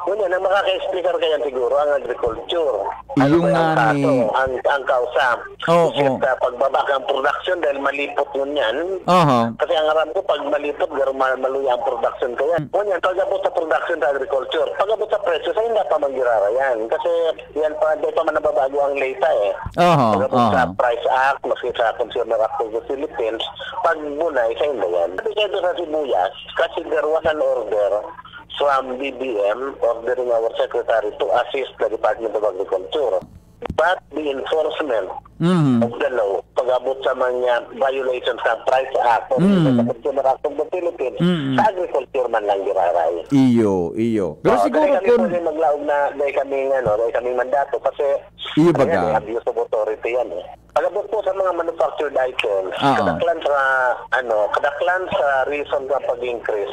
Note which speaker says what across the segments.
Speaker 1: Ngunyan, ang makaka-explicar kaya siguro ang agriculture. Ano
Speaker 2: Yung
Speaker 1: ba ang
Speaker 2: nga
Speaker 1: kaso?
Speaker 2: ni...
Speaker 1: Ang kausa.
Speaker 2: Oo.
Speaker 1: Kasi pagbaba ang production dahil malipot ngunyan.
Speaker 2: Aha.
Speaker 1: Kasi ang aram ko, pag malipot, maluya ang production kaya. Ngunyan, pag-abot sa production sa agriculture, pag-abot sa presyo, sa hindi pa magirara yan. Kasi yan pa, hindi pa man nababago ang leta eh.
Speaker 2: Aha.
Speaker 1: Pag-abot sa
Speaker 2: Aha.
Speaker 1: Price Act, maski sa Consumer Act of the Philippines, pag bunay, sa hindi yan. Kasi dito sa Sibuyas, kasi there was an order from BBM ordering our secretary to assist the Department of Agriculture. But the enforcement of the law, pag-abot sa mga violations ng Price Act or sa Consumer Act of the Philippines, sa agriculture man lang giraray.
Speaker 2: Iyo. Pero siguro
Speaker 1: kami
Speaker 2: kung...
Speaker 1: pwede maglaog na dahil kami mandato kasi
Speaker 2: Iyo baga.
Speaker 1: abuse of authority yan eh. Pag-abot po sa mga manufactured items, kadaklan sa reason ng pag-increase,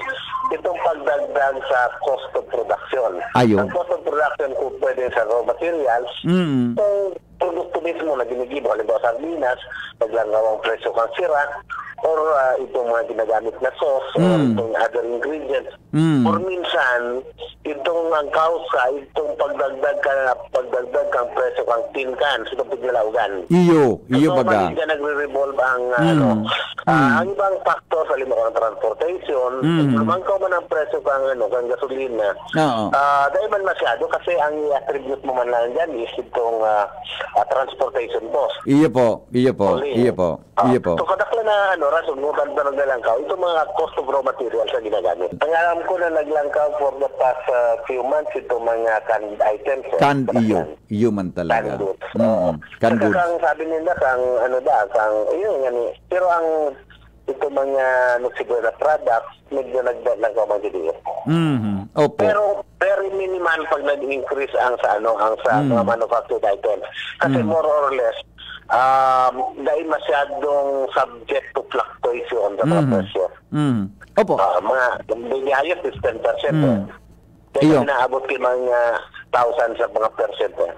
Speaker 1: itong pagdagdag sa cost of production.
Speaker 2: Ayun.
Speaker 1: Ang cost of production kung pwede sa raw materials, itong produkto mismo na ginigibo, halimbawa sardinas, naglangawang presyo kang sira, or itong mga ginagamit na sauce, or itong other ingredients. Or minsan, itong ang kausa, itong pagdagdag kang presyo kang tin cans, itong piglaugan.
Speaker 2: Iyo baga.
Speaker 1: So, nagre-revolve ang ang ibang factor sa halimbawa ng transportation, lumangkaw man ang presyo kang gasolina. Dahil man masyado kasi ang i-attribute mo man lang dyan is itong transportation cost.
Speaker 2: Iyo po.
Speaker 1: So kadakla na rason mo bandarang nalangkaw, itong mga cost of raw materials na ginagamit. Ang alam ko na naglangkaw for the past few months itong mga canned items.
Speaker 2: Canned iyo man talaga.
Speaker 1: Canned goods.
Speaker 2: Canned goods.
Speaker 1: Kang sabi nila pero ang ito mga siguro products medyo naglangkaw man dito.
Speaker 2: Opo.
Speaker 1: Pero very minimal pag nag-increase ang sa mga manufactured items. Kasi more or less dahil masyadong subject to fluctuation sa mga presyo.
Speaker 2: Opo.
Speaker 1: Mga bigayos is 10%. Kaya
Speaker 2: Iyo.
Speaker 1: inaabot kayo mga 1,000 sa mga percent.